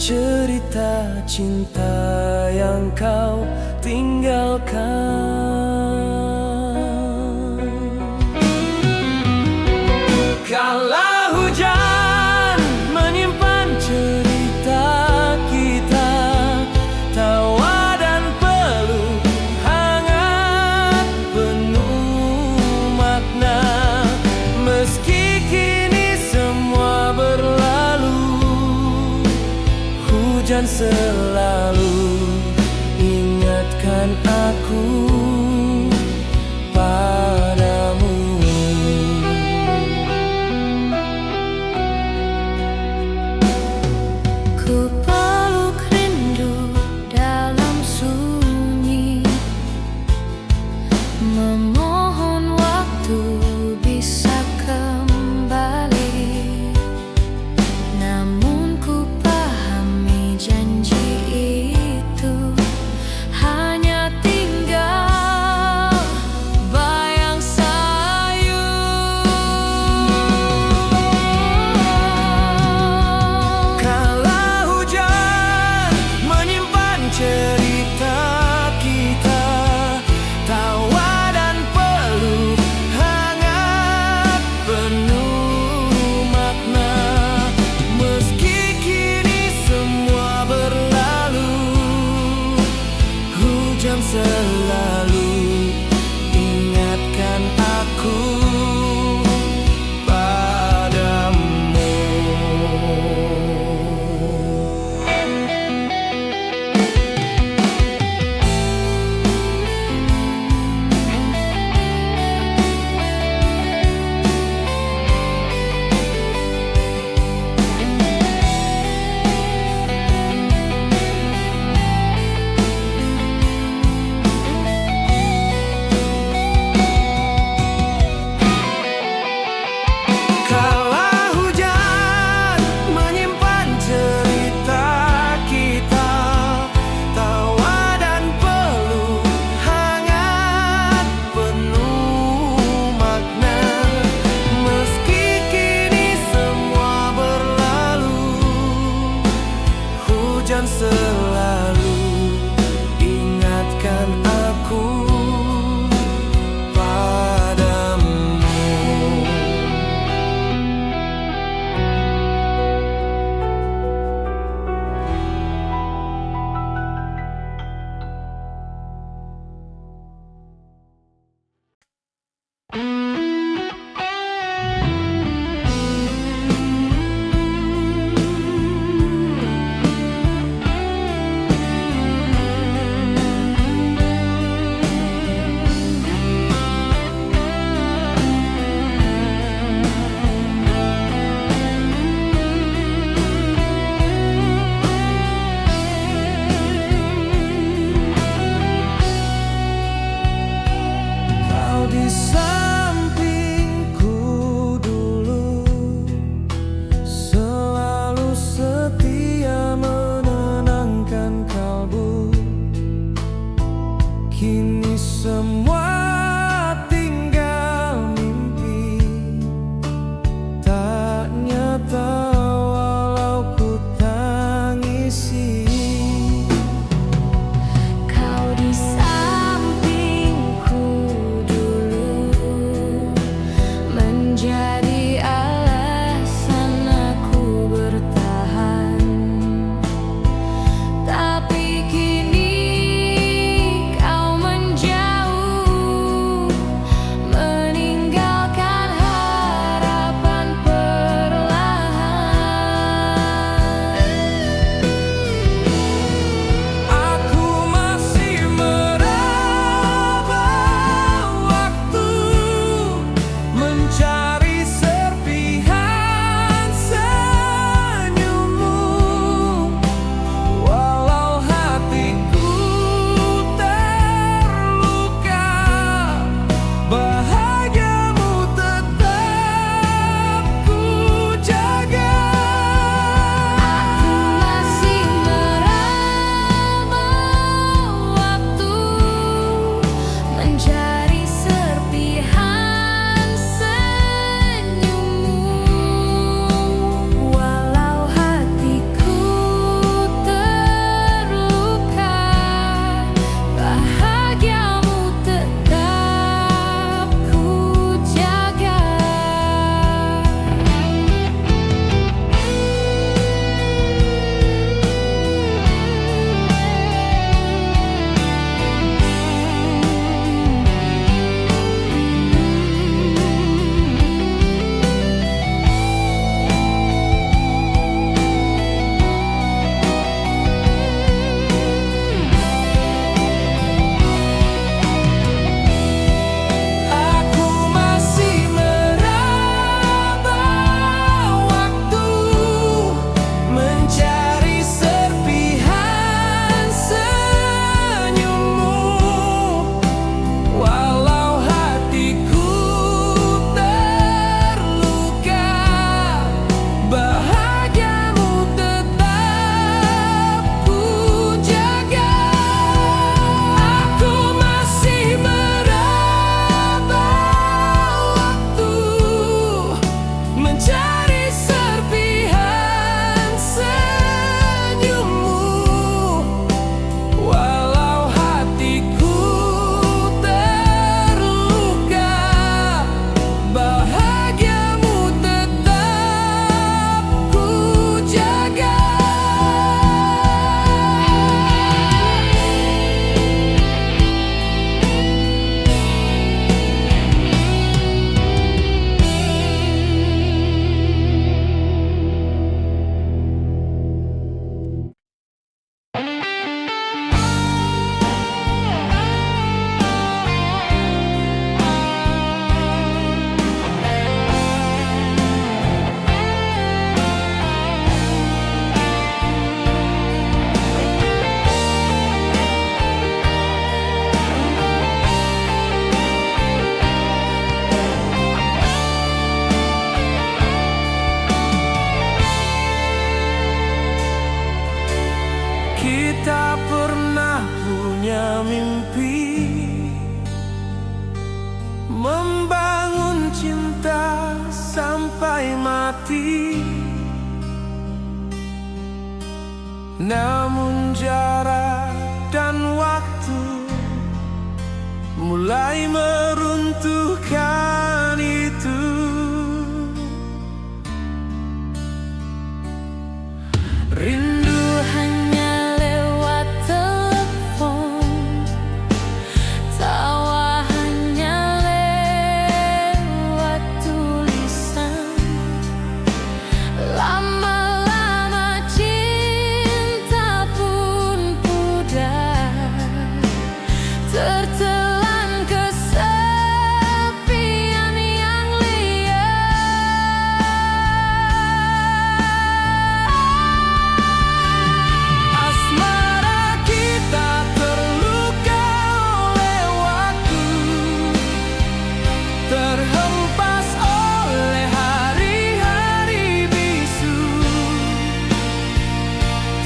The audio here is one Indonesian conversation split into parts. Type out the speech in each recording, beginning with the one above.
cerita cinta yang kau tinggalkan. Kala hujan menyimpan cerita kita, tawa dan peluk hangat penuh makna. Meski kini semua berlalu, hujan selalu ingatkan aku padamu. Ku peluk rindu dalam sunyi, memohon waktu bisa kembali. Namun ku pahami janji itu hanya tinggal hati. Namun jarak dan waktu mulai meruntuhkan itu. Rindu Hanya lewat telepon, tawa hanya lewat tulisan. Lama-lama cinta pun pudar, tertelan kesepian yang liar. asmara kita terluka oleh waktu, terhempas oleh hari-hari bisu.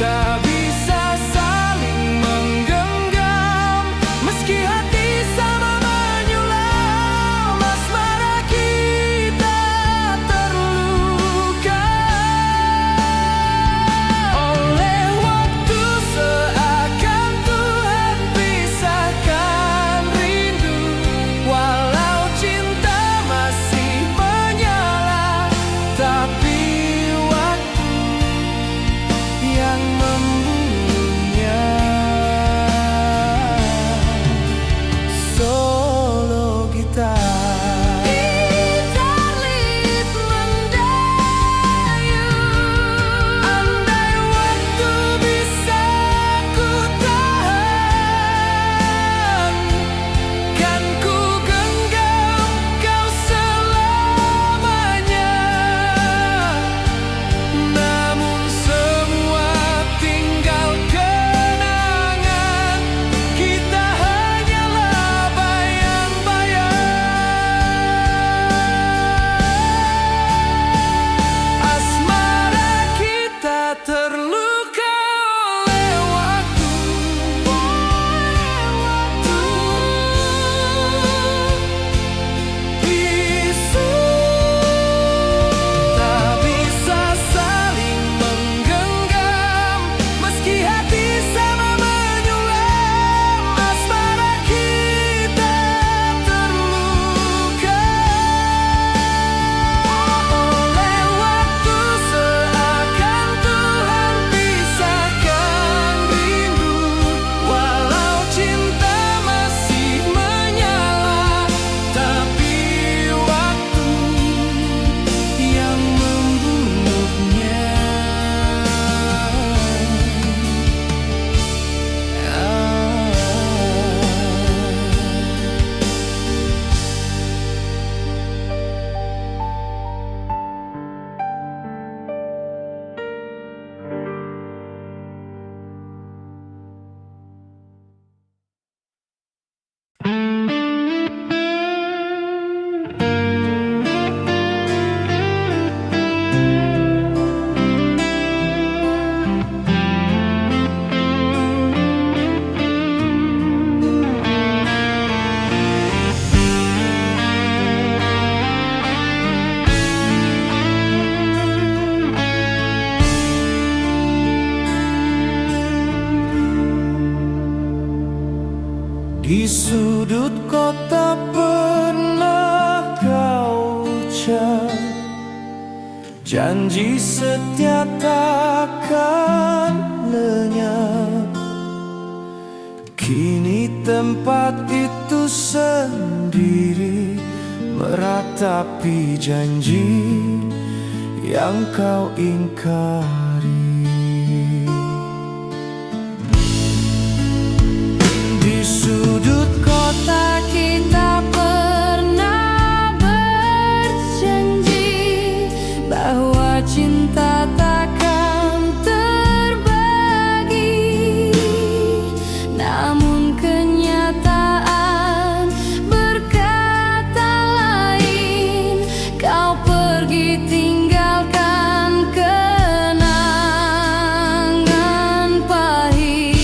Tak bisa saling menggenggam meski hati sama menyulam. Asmara kita terluka oleh waktu, seakan Tuhan pisahkan rindu. Walau cinta masih menyala, tapi waktu yang membunuhnya. Solo gitar, Gitar lead mendayung. andai waktu bisa ku tahan, kan ku genggam kau selamanya. Namun semua tinggal kenangan, kita hanyalah bayang-bayang. Asmara kita terluka oleh waktu, bisu. Tak bisa saling menggenggam meski hati sama menyulam. Asmara kita terluka oleh waktu, seakan Tuhan pisahkan rindu. Walau cinta masih menyala, tapi waktu yang membunuhnya. Di sudut kota pernah kau ucap janji setia takkan lenyap. Kini tempat itu sendiri meratapi janji yang kau ingkari. Di sudut Kota kita pernah berjanji bahwa cinta takkan terbagi. Namun kenyataan berkata lain, kau pergi tinggalkan kenangan pahit.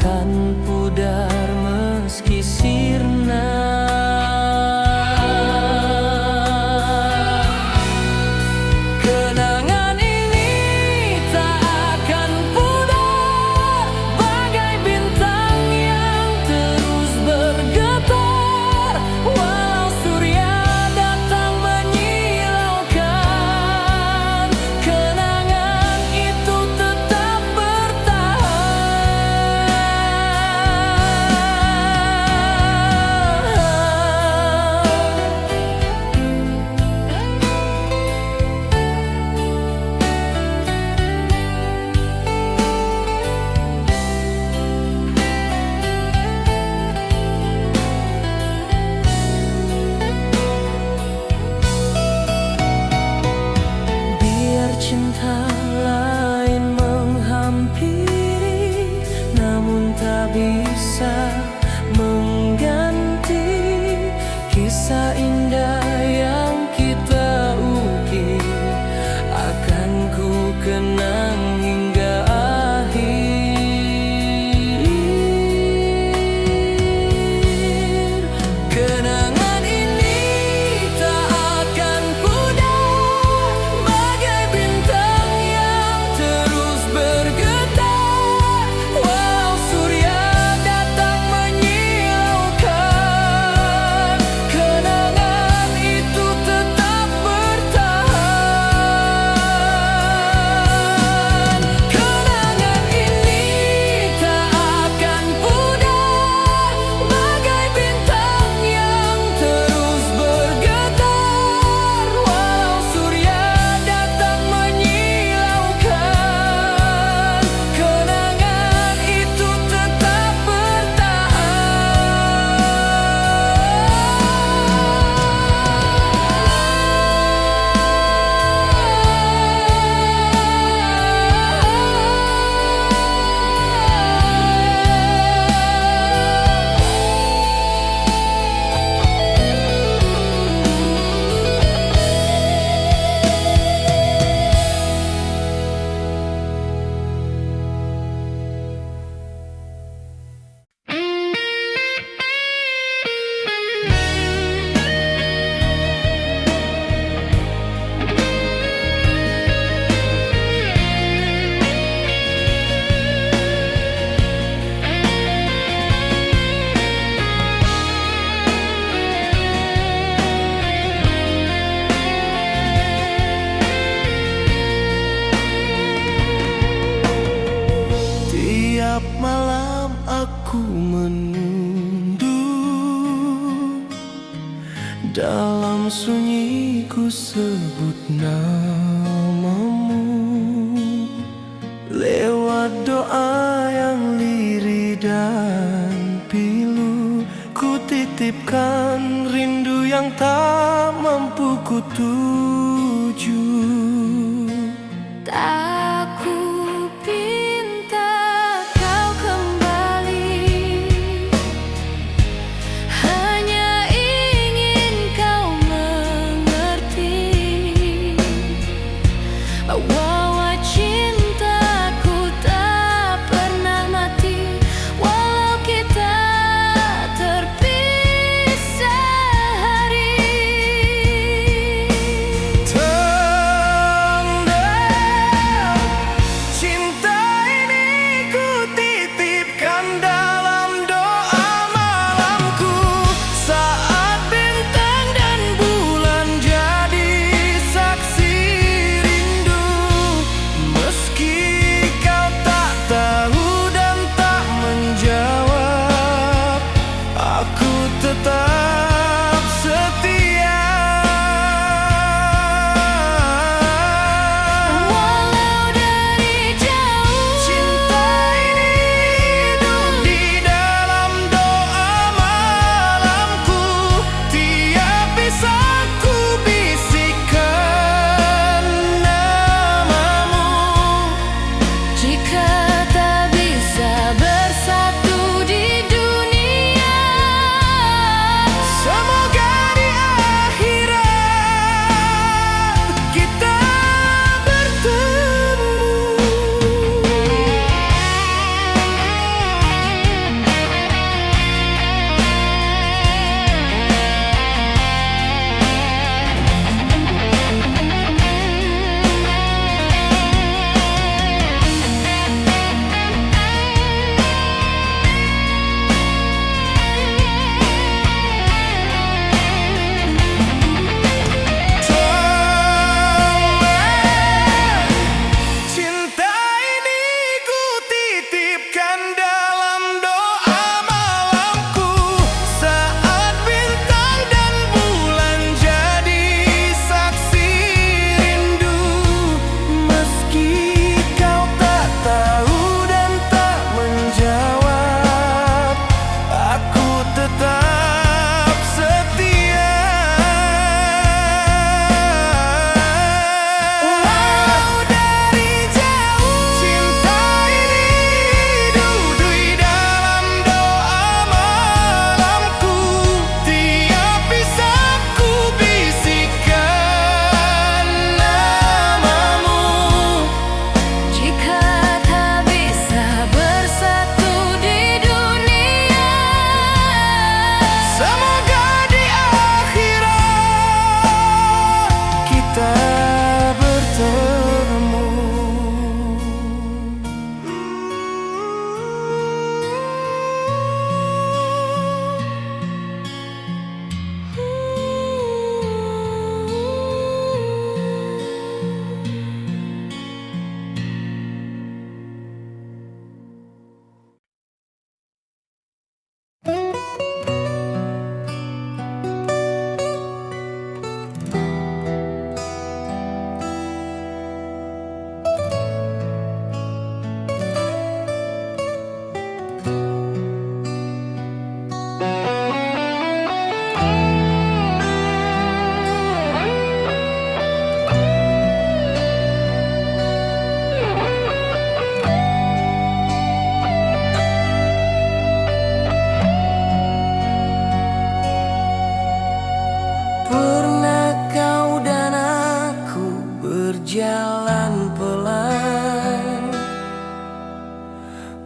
akan pudar meski sirna. Kenangan ini tak akan pudar, bagai bintang yang terus bergetar. Walau surya datang menyilaukan, kenangan itu tetap biar cinta lain menghampiri, namun tak bisa mengganti kisah indah yang kita ukir. Akan ku kenang hingga akhir. Kenangan ini tak akan pudar, bagai bintang yang terus bergetar. Walau surya datang menyilaukan, kenangan itu tetap bertahan. Kenangan ini tak akan pudar, bagai bintang yang terus bergetar. Walau surya datang menyilaukan, kenangan itu tetap tiap malam aku menunduk, dalam sunyi ku sebut namamu. Lewat doa yang lirih dan pilu, ku titipkan rindu yang tak mampu ku tuju. Tak ku pinta kau kembali, hanya ingin kau mengerti bahwa cintaku tak pernah mati. Walau kita terpisah hari,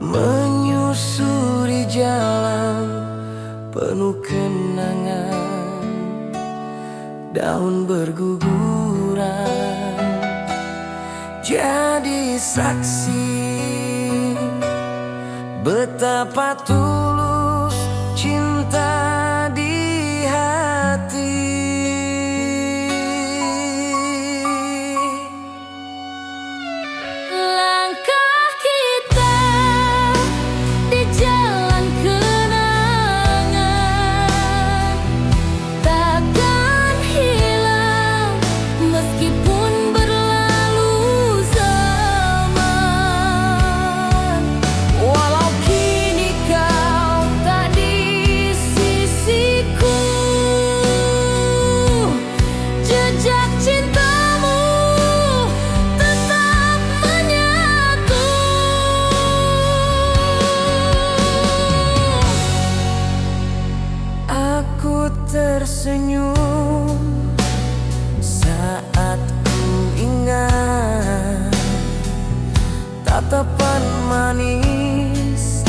menyusuri jalan penuh kenangan, daun berguguran jadi saksi betapa tulus cinta di hati. Langkah kita di jalan kenangan takkan hilang meskipun berlalu zaman. Walau kini kau tak di sisiku, jejak cintamu tetap menyatu. Aku tersenyum saat ku ingat tatapan manis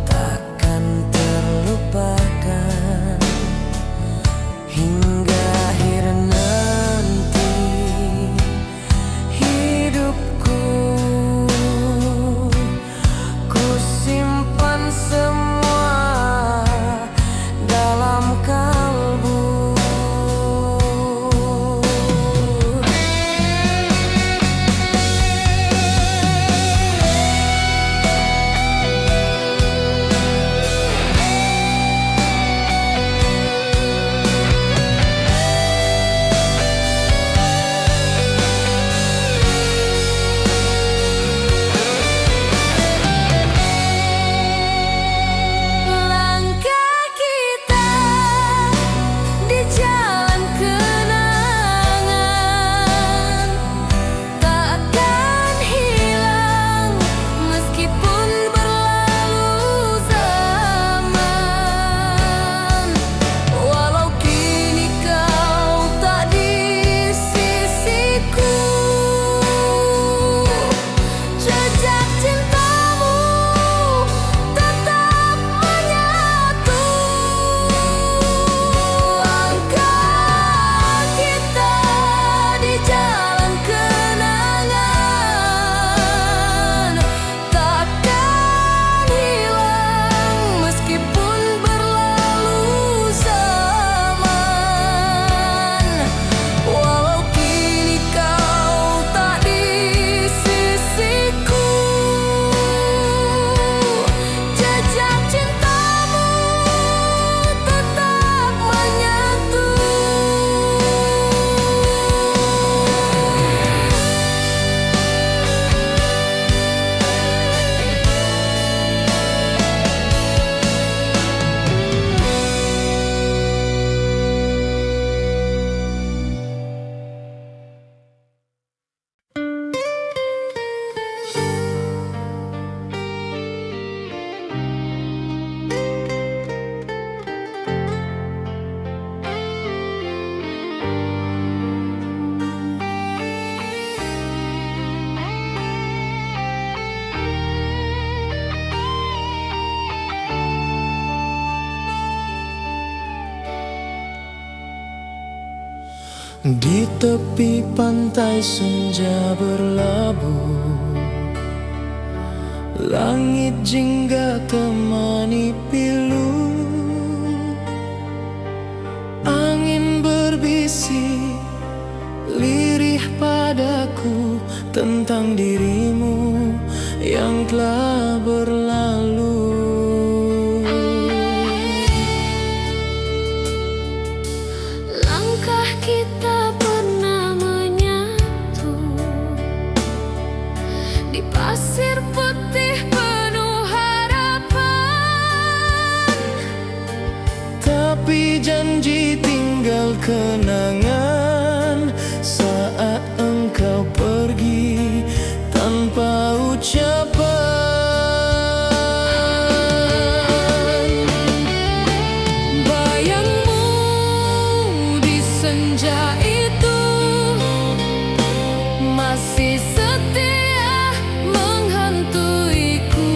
takkan terlupakan hingga akhir nanti hidupku. Ku simpan semua dalam kalbu. Langkah kita di jalan kenangan takkan hilang meskipun berlalu zaman. Walau kini kau tak di sisiku, jejak cintamu tetap menyatu. Langkah kita di jalan kenangan takkan hilang meskipun berlalu zaman. Walau kini kau tak di sisiku, jejak cintamu tetap menyatu. Di tepi pantai senja berlabuh, langit jingga temani pilu, angin berbisik lirih padaku tentang dirimu yang telah berlalu. Langkah kita pernah menyatu di pasir putih penuh harapan, tapi janji tinggal kenangan saat engkau pergi tanpa ucapan. bayangmu di senja itu masih setia menghantuiku.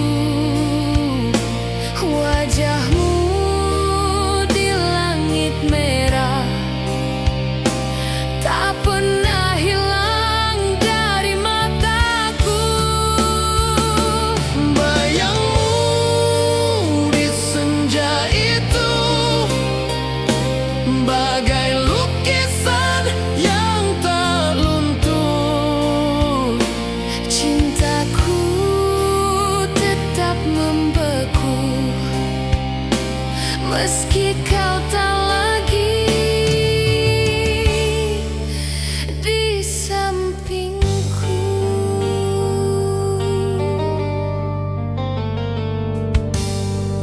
meski kau tak lagi di sampingku.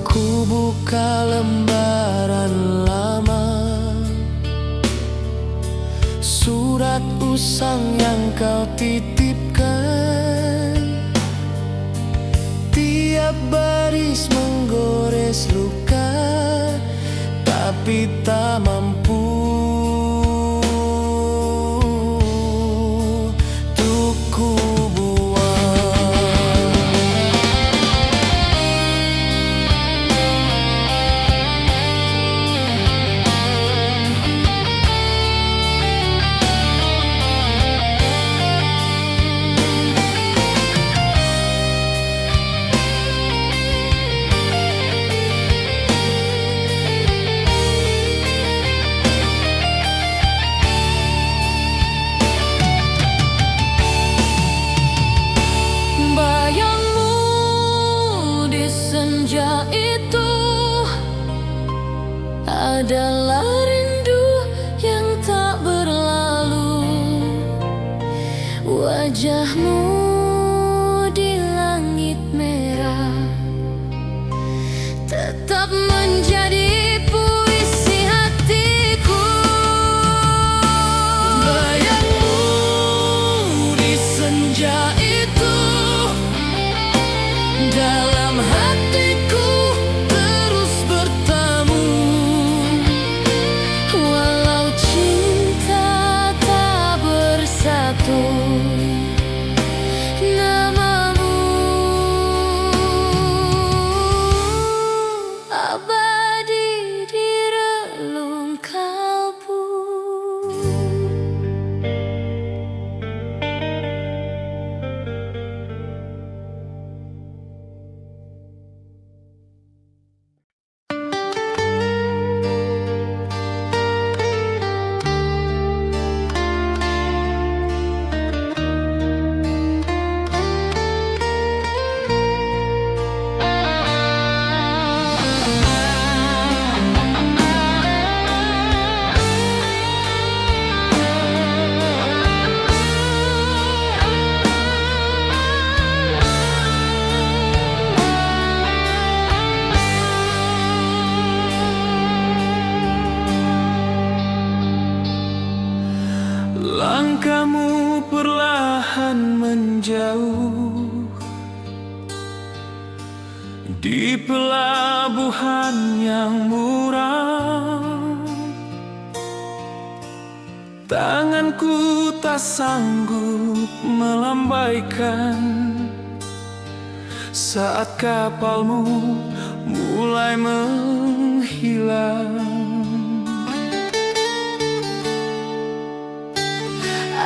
Ku buka lembaran lama, surat usang yang kau titipkan. Tiap baris menggores luka, tapi tak mampu untuk ku buang. Bayangmu di senja itu adalah rindu yang tak berlalu. Wajahmu di langit merah tetap menjadi puisi hatiku. Bayangmu di senja itu dalam hatiku terus bertamu. Walau cinta tak bersatu, namamu abadi di relung kalbu. Langkahmu perlahan menjauh di pelabuhan yang muram. Tanganku tak sanggup melambaikan saat kapalmu mulai menghilang.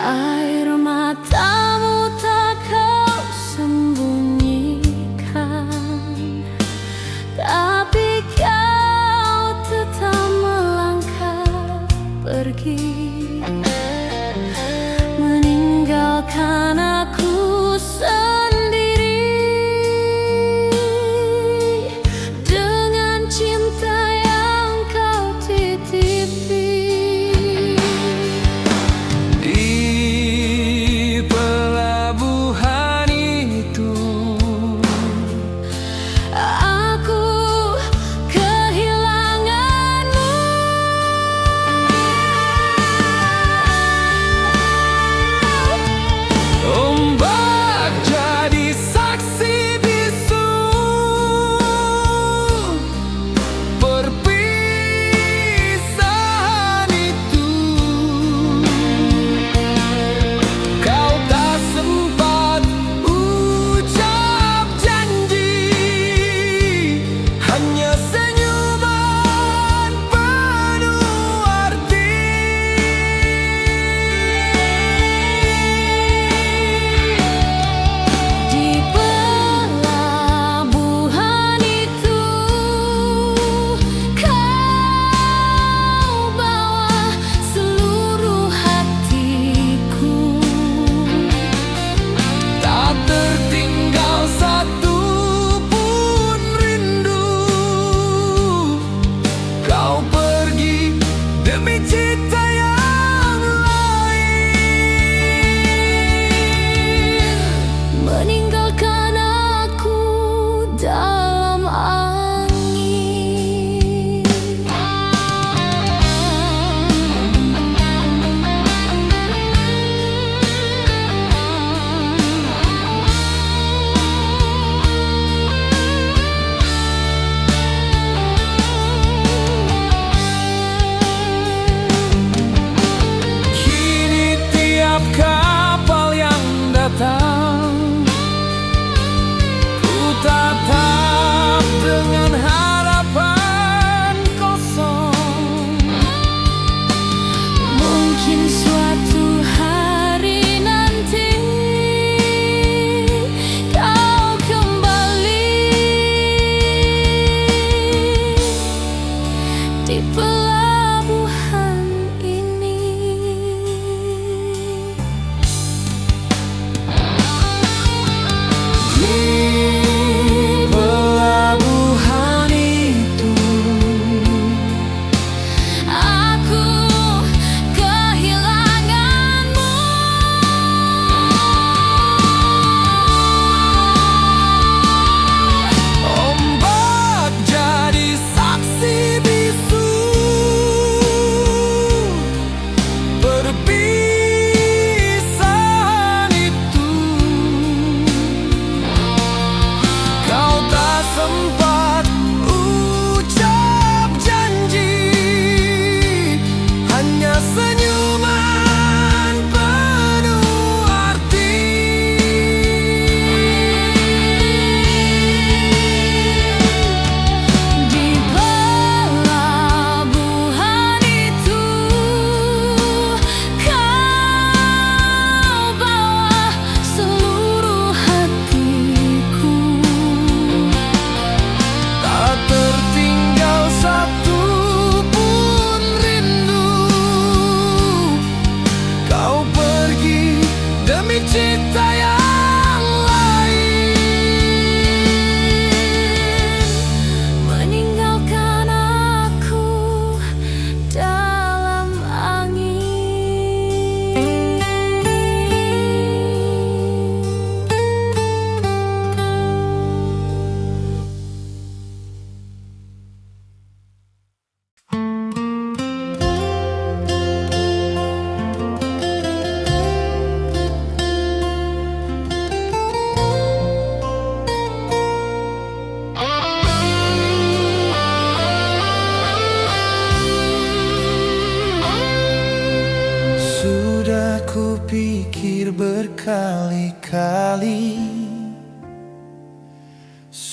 Air matamu tak kau sembunyikan, tapi kau tetap melangkah pergi, meninggalkan aku sendiri dengan cinta yang kau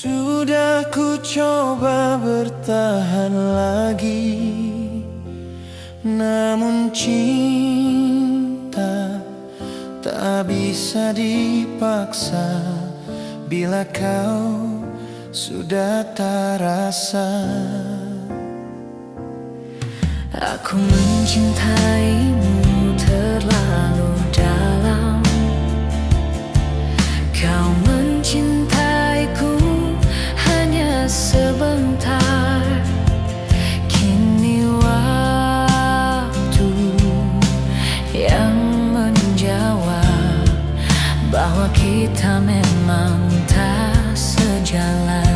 Sudah ku coba bertahan lagi, namun cinta tak bisa dipaksa. Bila kau sudah tak rasa, aku mencintaimu terlalu dalam. Kau mencintaiku hanya sebentar. Kini waktu yang menjawab bahwa kita memang tak sejalan.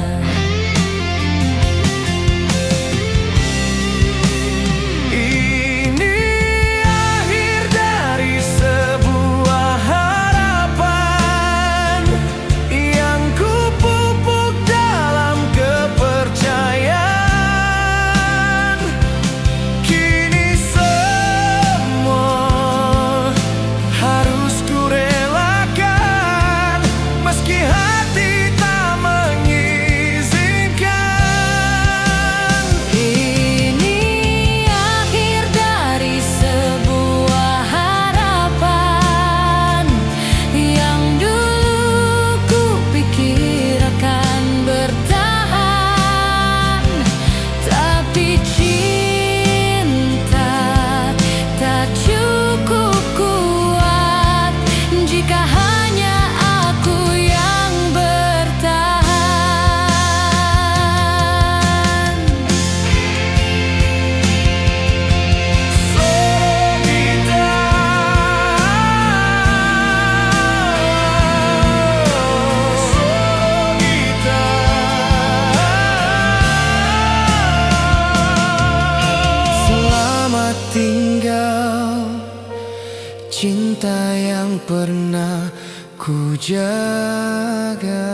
Cinta yang pernah ku jaga.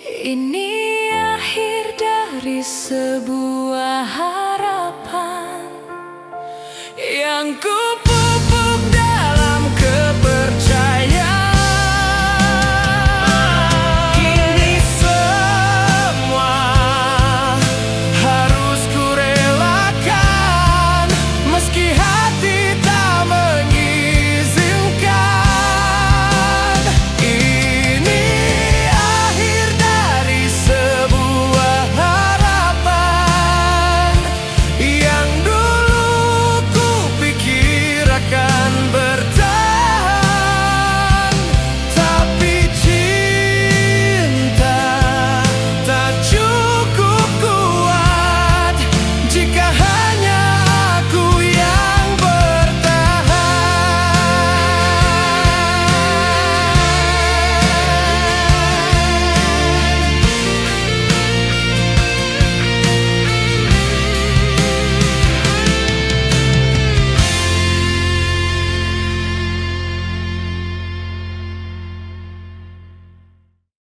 Ini akhir dari sebuah